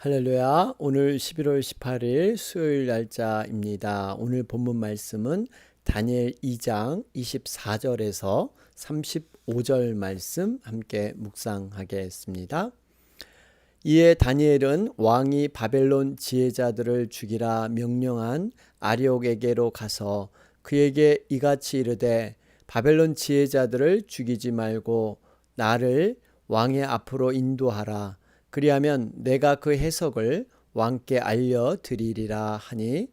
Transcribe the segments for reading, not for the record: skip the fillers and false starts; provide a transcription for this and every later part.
할렐루야. 오늘 11월 18일 수요일 날짜입니다. 오늘 본문 말씀은 다니엘 2장 24절에서 35절 말씀 함께 묵상하겠습니다. 이에 다니엘은 왕이 바벨론 지혜자들을 죽이라 명령한 아리옥에게로 가서 그에게 이같이 이르되 바벨론 지혜자들을 죽이지 말고 나를 왕의 앞으로 인도하라. 그리하면 내가 그 해석을 왕께 알려드리리라 하니,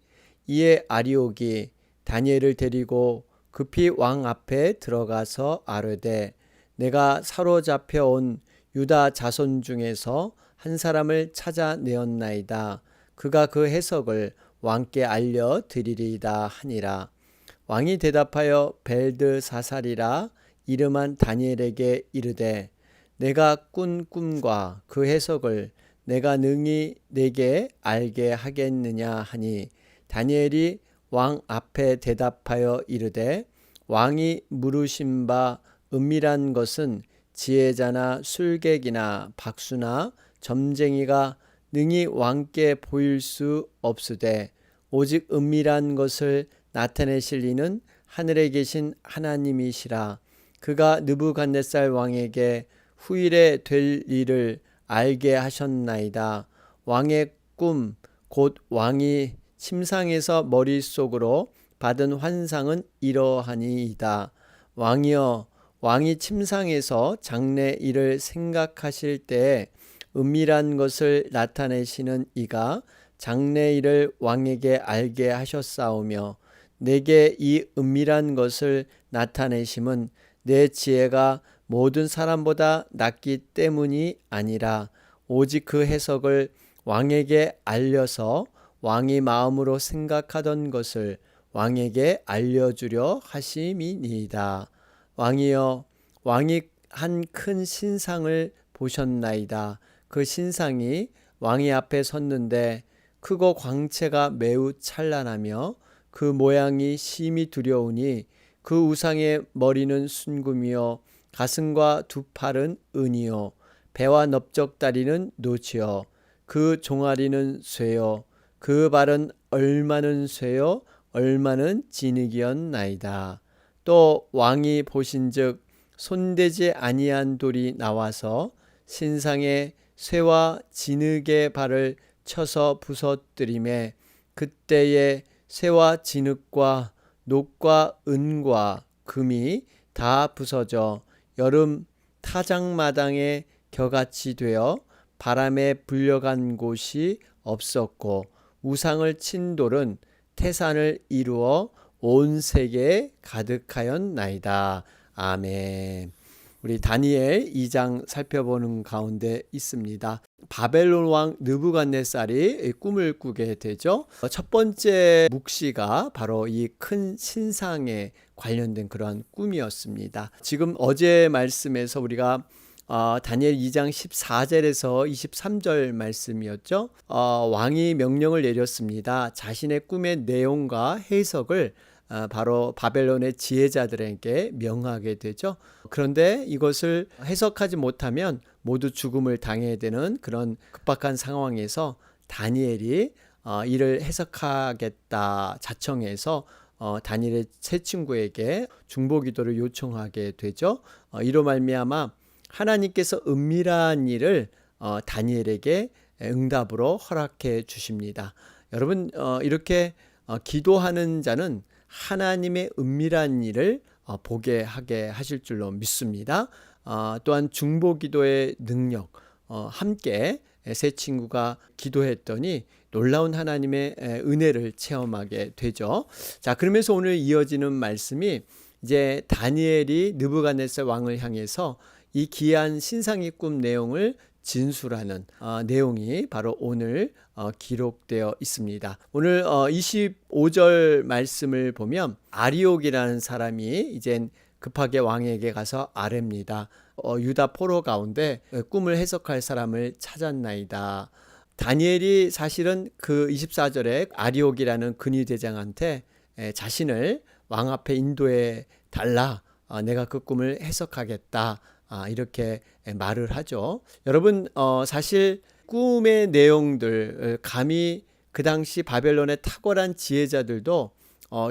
이에 아리옥이 다니엘을 데리고 급히 왕 앞에 들어가서 아뢰되 내가 사로잡혀 온 유다 자손 중에서 한 사람을 찾아내었나이다. 그가 그 해석을 왕께 알려드리리이다 하니라. 왕이 대답하여 벨드사살이라 이름한 다니엘에게 이르되 내가 꾼 꿈과 그 해석을 내가 능히 내게 알게 하겠느냐 하니, 다니엘이 왕 앞에 대답하여 이르되 왕이 물으신 바 은밀한 것은 지혜자나 술객이나 박수나 점쟁이가 능히 왕께 보일 수 없으되 오직 은밀한 것을 나타내실 이는 하늘에 계신 하나님이시라. 그가 느부갓네살 왕에게 후일에 될 일을 알게 하셨나이다. 왕의 꿈 곧 왕이 침상에서 머릿속으로 받은 환상은 이러하니이다. 왕이여, 왕이 침상에서 장래 일을 생각하실 때에 은밀한 것을 나타내시는 이가 장래 일을 왕에게 알게 하셨사오며, 내게 이 은밀한 것을 나타내심은 내 지혜가 모든 사람보다 낫기 때문이 아니라 오직 그 해석을 왕에게 알려서 왕이 마음으로 생각하던 것을 왕에게 알려주려 하심이니이다. 왕이여, 왕이 한 큰 신상을 보셨나이다. 그 신상이 왕이 앞에 섰는데 크고 광채가 매우 찬란하며 그 모양이 심히 두려우니 그 우상의 머리는 순금이요 가슴과 두 팔은 은이요 배와 넓적다리는 노치요 그 종아리는 쇠요 그 발은 얼마는 쇠요 얼마는 진흙이었나이다. 또 왕이 보신즉 손대지 아니한 돌이 나와서 신상의 쇠와 진흙의 발을 쳐서 부서뜨리매 그때에 쇠와 진흙과 녹과 은과 금이 다 부서져 여름 타작마당에 겨같이 되어 바람에 불려간 곳이 없었고, 우상을 친 돌은 태산을 이루어 온 세계에 가득하였나이다. 아멘. 우리 다니엘 2장 살펴보는 가운데 있습니다. 바벨론 왕 느부갓네살이 꿈을 꾸게 되죠. 첫 번째 묵시가 바로 이 큰 신상에 관련된 그러한 꿈이었습니다. 지금 어제 말씀에서 우리가 다니엘 2장 14절에서 23절 말씀이었죠. 왕이 명령을 내렸습니다. 자신의 꿈의 내용과 해석을 바로 바벨론의 지혜자들에게 명하게 되죠. 그런데 이것을 해석하지 못하면 모두 죽음을 당해야 되는 그런 급박한 상황에서 다니엘이 이를 해석하겠다 자청해서 다니엘의 세 친구에게 중보기도를 요청하게 되죠. 이로 말미암아 하나님께서 은밀한 일을 다니엘에게 응답으로 허락해 주십니다. 여러분, 이렇게 기도하는 자는 하나님의 은밀한 일을 보게 하게 하실 줄로 믿습니다. 또한 중보기도의 능력 함께 세 친구가 기도했더니 놀라운 하나님의 은혜를 체험하게 되죠. 자, 그러면서 오늘 이어지는 말씀이 이제 다니엘이 느부갓네살 왕을 향해서 이 귀한 신상의 꿈 내용을 진술하는 내용이 바로 오늘 기록되어 있습니다. 오늘 25절 말씀을 보면 아리옥이라는 사람이 이젠 급하게 왕에게 가서 아뢰입니다. 유다 포로 가운데 꿈을 해석할 사람을 찾았나이다. 다니엘이 사실은 그 24절에 아리옥이라는 근위대장한테 자신을 왕 앞에 인도해 달라, 내가 그 꿈을 해석하겠다, 이렇게 말을 하죠. 여러분, 사실 꿈의 내용들, 감히 그 당시 바벨론의 탁월한 지혜자들도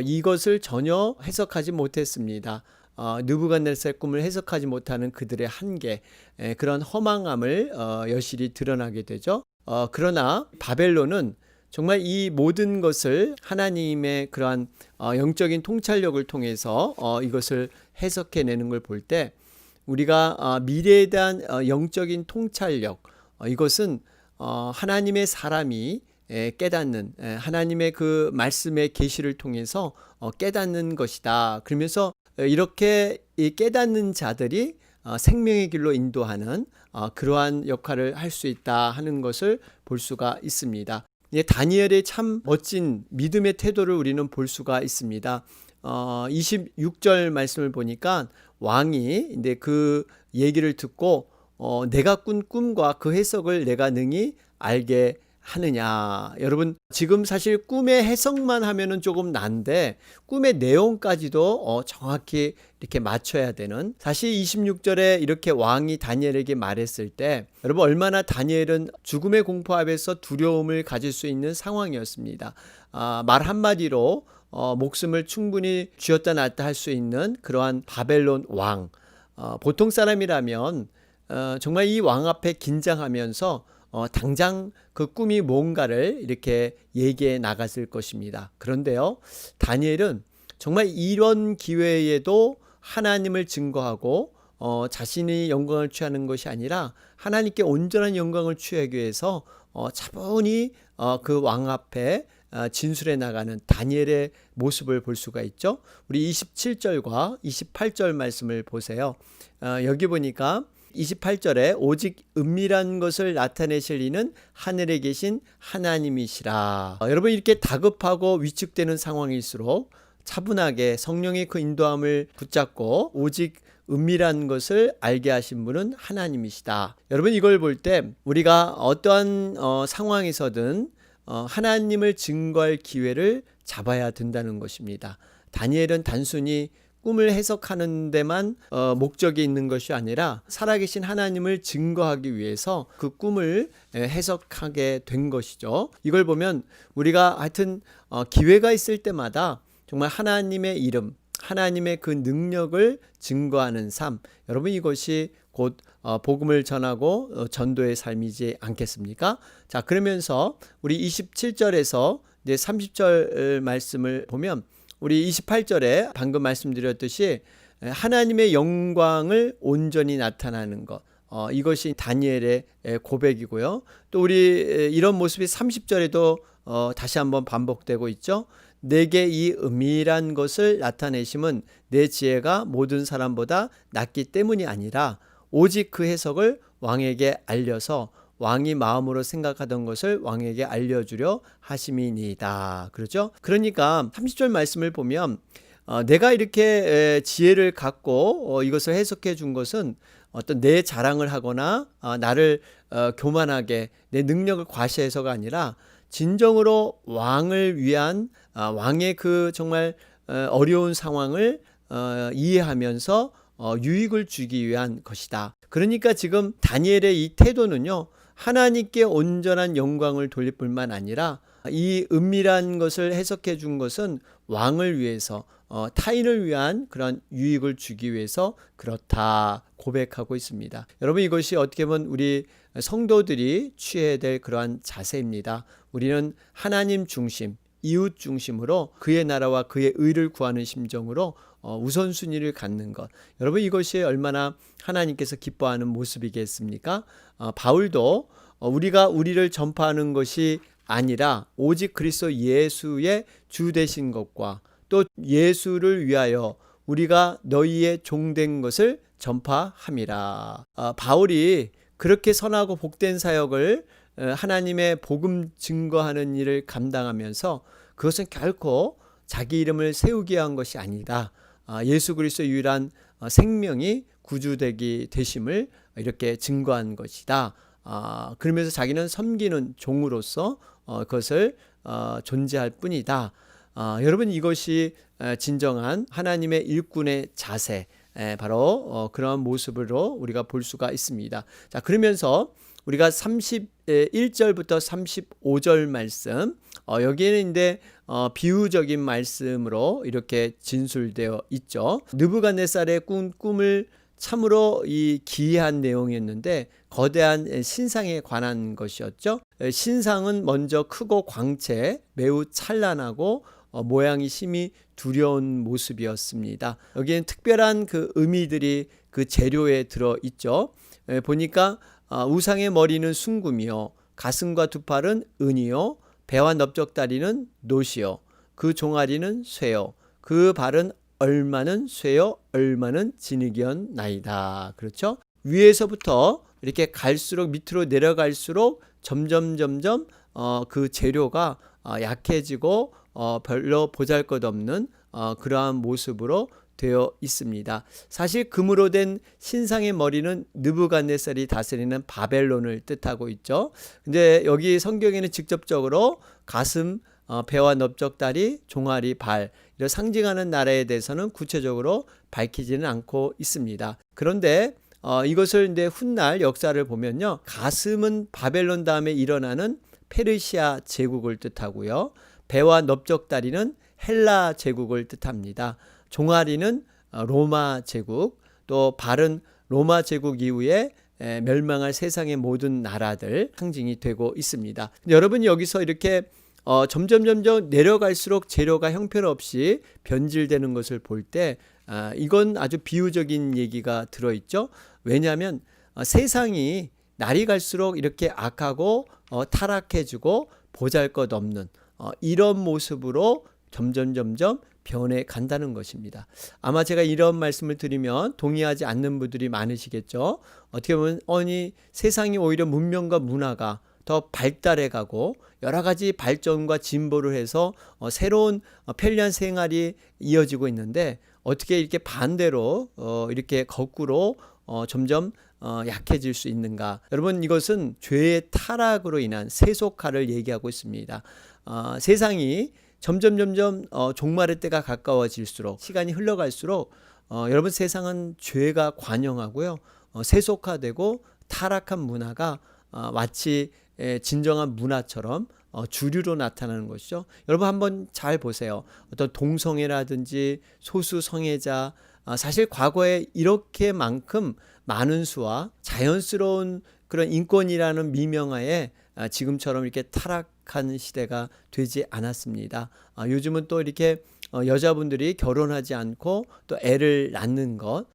이것을 전혀 해석하지 못했습니다. 느부갓네살 꿈을 해석하지 못하는 그들의 한계, 그런 허망함을 여실히 드러나게 되죠. 그러나 바벨론은 정말 이 모든 것을 하나님의 그러한 영적인 통찰력을 통해서 이것을 해석해내는 걸 볼 때 우리가 미래에 대한 영적인 통찰력, 이것은 하나님의 사람이 깨닫는, 하나님의 그 말씀의 계시를 통해서 깨닫는 것이다. 그러면서 이렇게 이 깨닫는 자들이 생명의 길로 인도하는 그러한 역할을 할 수 있다 하는 것을 볼 수가 있습니다. 다니엘의 참 멋진 믿음의 태도를 우리는 볼 수가 있습니다. 26절 말씀을 보니까 왕이 이제 그 얘기를 듣고 내가 꾼 꿈과 그 해석을 내가 능히 알게 하느냐. 여러분, 지금 사실 꿈의 해석만 하면은 조금 난데 꿈의 내용까지도 정확히 이렇게 맞춰야 되는, 사실 26절에 이렇게 왕이 다니엘에게 말했을 때 여러분 얼마나 다니엘은 죽음의 공포 앞에서 두려움을 가질 수 있는 상황이었습니다. 말 한마디로 목숨을 충분히 쥐었다 놨다 할 수 있는 그러한 바벨론 왕, 보통 사람이라면 정말 이 왕 앞에 긴장하면서 당장 그 꿈이 뭔가를 이렇게 얘기해 나갔을 것입니다. 그런데요, 다니엘은 정말 이런 기회에도 하나님을 증거하고 자신이 영광을 취하는 것이 아니라 하나님께 온전한 영광을 취하기 위해서 차분히 그 왕 앞에 진술해 나가는 다니엘의 모습을 볼 수가 있죠. 우리 27절과 28절 말씀을 보세요. 여기 보니까 28절에 오직 은밀한 것을 나타내실 이는 하늘에 계신 하나님이시라. 여러분, 이렇게 다급하고 위축되는 상황일수록 차분하게 성령의 그 인도함을 붙잡고 오직 은밀한 것을 알게 하신 분은 하나님이시다. 여러분, 이걸 볼 때 우리가 어떠한 상황에서든 하나님을 증거할 기회를 잡아야 된다는 것입니다. 다니엘은 단순히 꿈을 해석하는 데만 목적이 있는 것이 아니라 살아계신 하나님을 증거하기 위해서 그 꿈을 해석하게 된 것이죠. 이걸 보면 우리가 하여튼 기회가 있을 때마다 정말 하나님의 이름, 하나님의 그 능력을 증거하는 삶, 여러분 이것이 곧 복음을 전하고 전도의 삶이지 않겠습니까? 자, 그러면서 우리 27절에서 이제 30절 말씀을 보면 우리 28절에 방금 말씀드렸듯이 하나님의 영광을 온전히 나타나는 것, 이것이 다니엘의 고백이고요. 또 우리 이런 모습이 30절에도 다시 한번 반복되고 있죠. 내게 이 은밀한 것을 나타내심은 내 지혜가 모든 사람보다 낫기 때문이 아니라 오직 그 해석을 왕에게 알려서 왕이 마음으로 생각하던 것을 왕에게 알려주려 하심이니이다. 그렇죠? 그러니까 30절 말씀을 보면 내가 이렇게 지혜를 갖고 이것을 해석해 준 것은 어떤 내 자랑을 하거나 나를 교만하게 내 능력을 과시해서가 아니라 진정으로 왕을 위한 왕의 그 정말 어려운 상황을 이해하면서 유익을 주기 위한 것이다. 그러니까 지금 다니엘의 이 태도는요, 하나님께 온전한 영광을 돌릴 뿐만 아니라 이 은밀한 것을 해석해 준 것은 왕을 위해서 타인을 위한 그런 유익을 주기 위해서 그렇다 고백하고 있습니다. 여러분, 이것이 어떻게 보면 우리 성도들이 취해야 될 그러한 자세입니다. 우리는 하나님 중심, 이웃 중심으로 그의 나라와 그의 의를 구하는 심정으로 우선순위를 갖는 것. 여러분, 이것이 얼마나 하나님께서 기뻐하는 모습이겠습니까? 바울도 우리가 우리를 전파하는 것이 아니라 오직 그리스도 예수의 주 되신 것과 또 예수를 위하여 우리가 너희의 종된 것을 전파함이라. 바울이 그렇게 선하고 복된 사역을 하나님의 복음 증거하는 일을 감당하면서 그것은 결코 자기 이름을 세우기 위한 것이 아니다. 예수 그리스도 유일한 생명이 구주되기 되심을 이렇게 증거한 것이다. 그러면서 자기는 섬기는 종으로서 그것을 존재할 뿐이다. 여러분, 이것이 진정한 하나님의 일꾼의 자세, 바로 그런 모습으로 우리가 볼 수가 있습니다. 자, 그러면서 우리가 31절부터 35절 말씀, 여기에는 이제 비유적인 말씀으로 이렇게 진술되어 있죠. 느부갓네살의 꿈을 참으로 이 기이한 내용이었는데 거대한 신상에 관한 것이었죠. 신상은 먼저 크고 광채, 매우 찬란하고 모양이 심히 두려운 모습이었습니다. 여기에는 특별한 그 의미들이 그 재료에 들어 있죠. 보니까 우상의 머리는 순금이요, 가슴과 두 팔은 은이요, 배와 넓적다리는 노시요, 그 종아리는 쇠요, 그 발은 얼마는 쇠요, 얼마는 진흙이었나이다. 그렇죠? 위에서부터 이렇게 갈수록 밑으로 내려갈수록 점점 그 재료가 약해지고 별로 보잘것없는 그러한 모습으로 되어 있습니다. 사실 금으로 된 신상의 머리는 느부갓네살이 다스리는 바벨론을 뜻하고 있죠. 근데 여기 성경에는 직접적으로 가슴, 배와 넓적다리, 종아리, 발 이런 상징하는 나라에 대해서는 구체적으로 밝히지는 않고 있습니다. 그런데 이것을 이제 훗날 역사를 보면요, 가슴은 바벨론 다음에 일어나는 페르시아 제국을 뜻하고요, 배와 넓적다리는 헬라 제국을 뜻합니다. 종아리는 로마 제국, 또 발은 로마 제국 이후에 멸망할 세상의 모든 나라들 상징이 되고 있습니다. 여러분 여기서 이렇게 점점 내려갈수록 재료가 형편없이 변질되는 것을 볼 때 이건 아주 비유적인 얘기가 들어있죠. 왜냐하면 세상이 날이 갈수록 이렇게 악하고 타락해지고 보잘것없는 이런 모습으로 점점 변해 간다는 것입니다. 아마 제가 이런 말씀을 드리면 동의하지 않는 분들이 많으시겠죠. 어떻게 보면 세상이 오히려 문명과 문화가 더 발달해 가고 여러 가지 발전과 진보를 해서 새로운 편리한 생활이 이어지고 있는데 어떻게 이렇게 반대로 이렇게 거꾸로 점점 약해질 수 있는가? 여러분 이것은 죄의 타락으로 인한 세속화를 얘기하고 있습니다. 세상이 점점 종말의 때가 가까워질수록 시간이 흘러갈수록 여러분 세상은 죄가 관영하고요, 세속화되고 타락한 문화가 마치 진정한 문화처럼 주류로 나타나는 것이죠. 여러분 한번 잘 보세요. 어떤 동성애라든지 소수 성애자, 사실 과거에 이렇게만큼 많은 수와 자연스러운 그런 인권이라는 미명하에 지금처럼 이렇게 타락한 시대가 되지 않았습니다. 요즘은 또 이렇게 여자분들이 결혼하지 않고 또 애를 낳는 것,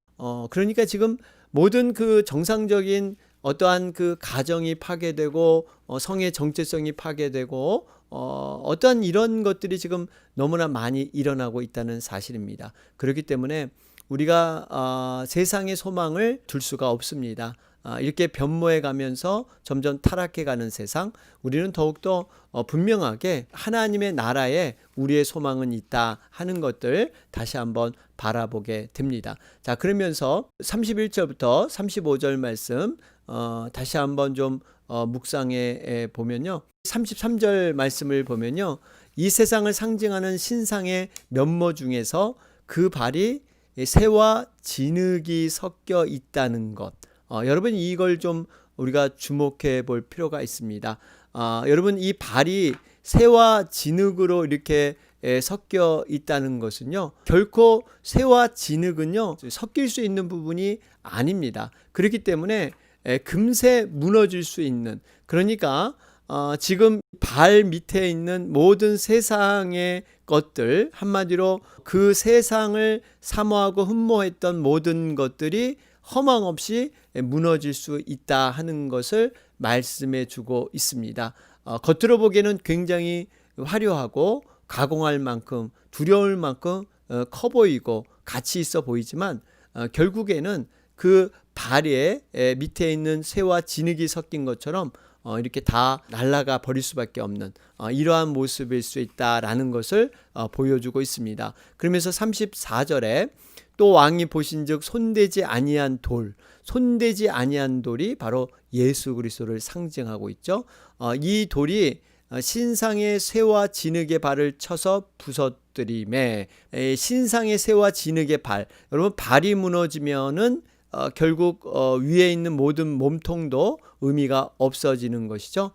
그러니까 지금 모든 그 정상적인 어떠한 그 가정이 파괴되고 성의 정체성이 파괴되고 어떠한 이런 것들이 지금 너무나 많이 일어나고 있다는 사실입니다. 그렇기 때문에 우리가 세상의 소망을 둘 수가 없습니다. 이렇게 변모해 가면서 점점 타락해 가는 세상, 우리는 더욱더 분명하게 하나님의 나라에 우리의 소망은 있다 하는 것들 다시 한번 바라보게 됩니다. 자, 그러면서 31절부터 35절 말씀 다시 한번 좀 묵상해 보면요, 33절 말씀을 보면요, 이 세상을 상징하는 신상의 면모 중에서 그 발이 새와 진흙이 섞여 있다는 것, 여러분 이걸 좀 우리가 주목해 볼 필요가 있습니다. 여러분 이 발이 새와 진흙으로 이렇게 섞여 있다는 것은요, 결코 새와 진흙은요 섞일 수 있는 부분이 아닙니다. 그렇기 때문에 금세 무너질 수 있는, 그러니까 지금 발 밑에 있는 모든 세상의 것들, 한마디로 그 세상을 사모하고 흠모했던 모든 것들이 허망 없이 무너질 수 있다 하는 것을 말씀해 주고 있습니다. 겉으로 보기에는 굉장히 화려하고 가공할 만큼 두려울 만큼 커 보이고 가치 있어 보이지만 결국에는 그 발에 밑에 있는 새와 진흙이 섞인 것처럼 이렇게 다 날아가 버릴 수밖에 없는 이러한 모습일 수 있다라는 것을 보여주고 있습니다. 그러면서 34절에 또 왕이 보신즉 손대지 아니한 돌, 손대지 아니한 돌이 바로 예수 그리스도를 상징하고 있죠. 이 돌이 신상의 새와 진흙의 발을 쳐서 부서뜨리매, 신상의 새와 진흙의 발, 여러분 발이 무너지면은 결국 위에 있는 모든 몸통도 의미가 없어지는 것이죠.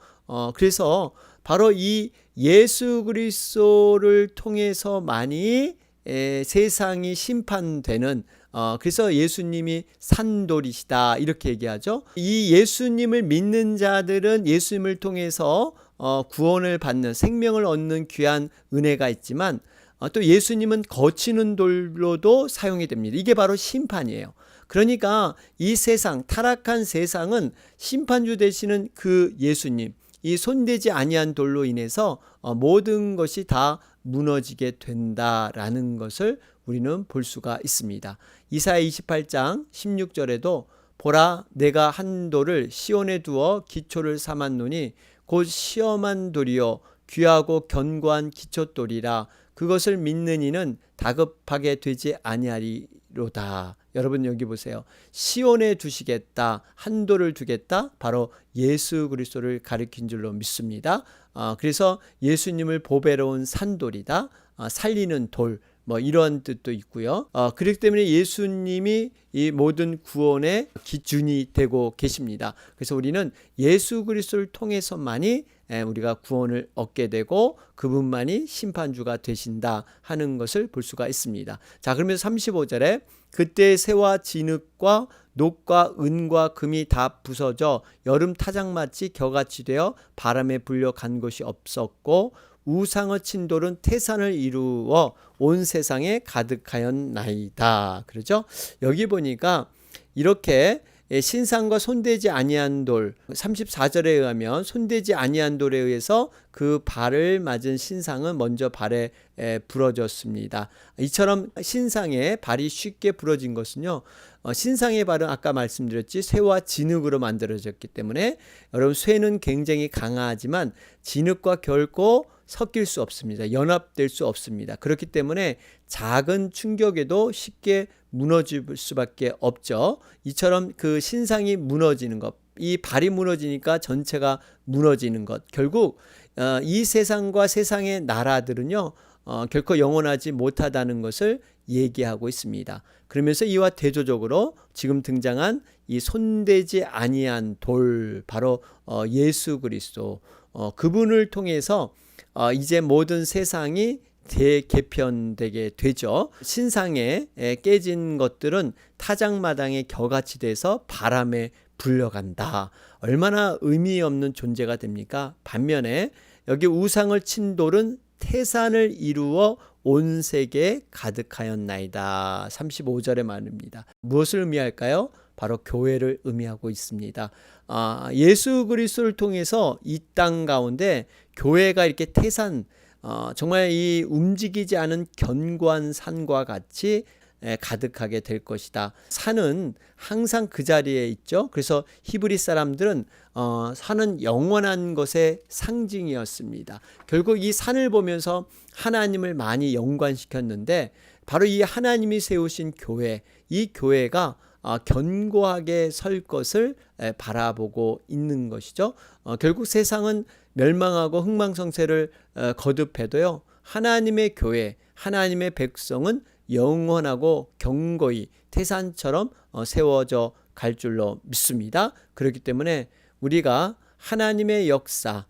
그래서 바로 이 예수 그리스도를 통해서만이 세상이 심판되는, 그래서 예수님이 산돌이시다 이렇게 얘기하죠. 이 예수님을 믿는 자들은 예수님을 통해서 구원을 받는, 생명을 얻는 귀한 은혜가 있지만 또 예수님은 거치는 돌로도 사용이 됩니다. 이게 바로 심판이에요. 그러니까 이 세상, 타락한 세상은 심판주 되시는 그 예수님, 이 손대지 아니한 돌로 인해서 모든 것이 다 무너지게 된다라는 것을 우리는 볼 수가 있습니다. 이사야 28장 16절에도 보라, 내가 한 돌을 시온에 두어 기초를 삼았노니 곧 시험한 돌이요 귀하고 견고한 기초돌이라. 그것을 믿는 이는 다급하게 되지 아니하리로다. 여러분 여기 보세요. 시온에 두시겠다, 한 돌을 두겠다, 바로 예수 그리스도를 가리킨 줄로 믿습니다. 그래서 예수님을 보배로운 산돌이다, 살리는 돌, 뭐 이런 뜻도 있고요. 그렇기 때문에 예수님이 이 모든 구원의 기준이 되고 계십니다. 그래서 우리는 예수 그리스도를 통해서만이 우리가 구원을 얻게 되고 그분만이 심판주가 되신다 하는 것을 볼 수가 있습니다. 자, 그러면 35절에 그때 새와 진흙과 녹과 은과 금이 다 부서져 여름 타작마치 겨같이 되어 바람에 불려 간 것이 없었고 우상의 친 돌은 태산을 이루어 온 세상에 가득하였나이다. 그러죠? 여기 보니까 이렇게 신상과 손대지 아니한 돌, 34절에 의하면 손대지 아니한 돌에 의해서 그 발을 맞은 신상은 먼저 발에 부러졌습니다. 이처럼 신상의 발이 쉽게 부러진 것은요, 신상의 발은 아까 말씀드렸지 쇠와 진흙으로 만들어졌기 때문에, 여러분 쇠는 굉장히 강하지만 진흙과 결코 섞일 수 없습니다. 연합될 수 없습니다. 그렇기 때문에 작은 충격에도 쉽게 무너질 수밖에 없죠. 이처럼 그 신상이 무너지는 것, 이 발이 무너지니까 전체가 무너지는 것, 결국 이 세상과 세상의 나라들은요 결코 영원하지 못하다는 것을 얘기하고 있습니다. 그러면서 이와 대조적으로 지금 등장한 이 손대지 아니한 돌, 바로 예수 그리스도, 그분을 통해서 이제 모든 세상이 대개편되게 되죠. 신상에 깨진 것들은 타작마당에 겨같이 돼서 바람에 불려간다. 얼마나 의미 없는 존재가 됩니까? 반면에 여기 우상을 친 돌은 태산을 이루어 온 세계에 가득하였나이다. 35절의 말입니다. 무엇을 의미할까요? 바로 교회를 의미하고 있습니다. 예수 그리스도를 통해서 이 땅 가운데 교회가 이렇게 태산, 정말 이 움직이지 않은 견고한 산과 같이 가득하게 될 것이다. 산은 항상 그 자리에 있죠. 그래서 히브리 사람들은 산은 영원한 것의 상징이었습니다. 결국 이 산을 보면서 하나님을 많이 연관시켰는데, 바로 이 하나님이 세우신 교회, 이 교회가 견고하게 설 것을 바라보고 있는 것이죠. 결국 세상은 멸망하고 흥망성쇠를 거듭해도요, 하나님의 교회, 하나님의 백성은 영원하고 견고히 태산처럼 세워져 갈 줄로 믿습니다. 그렇기 때문에 우리가 하나님의 역사,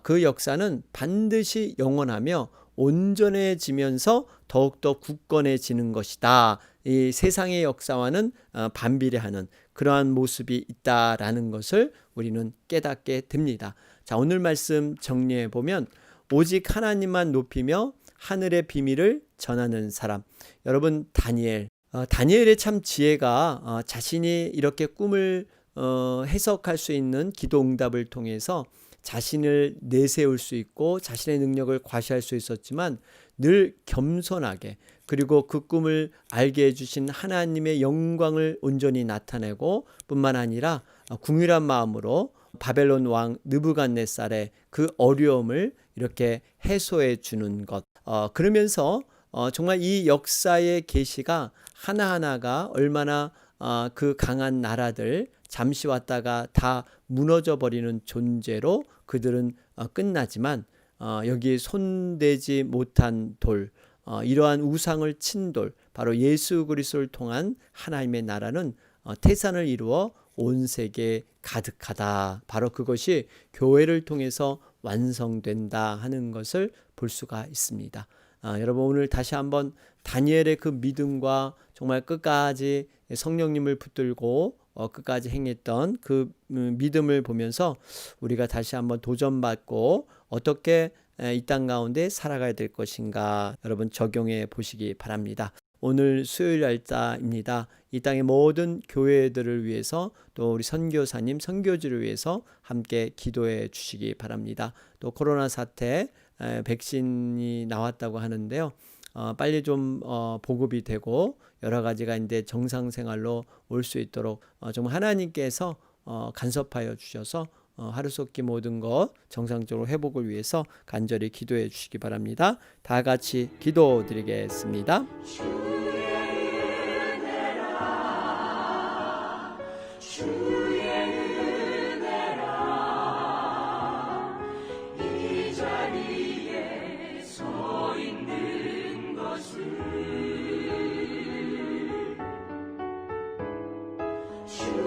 그 역사는 반드시 영원하며 온전해지면서 더욱더 굳건해지는 것이다. 이 세상의 역사와는 반비례하는 그러한 모습이 있다라는 것을 우리는 깨닫게 됩니다. 자, 오늘 말씀 정리해 보면, 오직 하나님만 높이며 하늘의 비밀을 전하는 사람. 여러분, 다니엘의 참 지혜가 자신이 이렇게 꿈을 해석할 수 있는 기도 응답을 통해서 자신을 내세울 수 있고 자신의 능력을 과시할 수 있었지만, 늘 겸손하게, 그리고 그 꿈을 알게 해주신 하나님의 영광을 온전히 나타내고 뿐만 아니라 궁휼한 마음으로 바벨론 왕 느부갓네살의 그 어려움을 이렇게 해소해 주는 것, 그러면서 정말 이 역사의 계시가 하나하나가 얼마나 그 강한 나라들 잠시 왔다가 다 무너져 버리는 존재로 그들은 끝나지만, 여기 손대지 못한 돌, 이러한 우상을 친 돌, 바로 예수 그리스도를 통한 하나님의 나라는 태산을 이루어 온 세계에 가득하다. 바로 그것이 교회를 통해서 완성된다 하는 것을 볼 수가 있습니다. 여러분 오늘 다시 한번 다니엘의 그 믿음과 정말 끝까지 성령님을 붙들고 끝까지 행했던 그 믿음을 보면서 우리가 다시 한번 도전받고 어떻게 이 땅 가운데 살아가야 될 것인가 여러분 적용해 보시기 바랍니다. 오늘 수요일 날짜입니다. 이 땅의 모든 교회들을 위해서 또 우리 선교사님, 선교지를 위해서 함께 기도해 주시기 바랍니다. 또 코로나 사태 백신이 나왔다고 하는데요. 빨리 좀 보급이 되고 여러 가지가 이제 정상 생활로 올 수 있도록 정말 하나님께서 간섭하여 주셔서 하루속히 모든 것 정상적으로 회복을 위해서 간절히 기도해 주시기 바랍니다. 다 같이 기도드리겠습니다. 주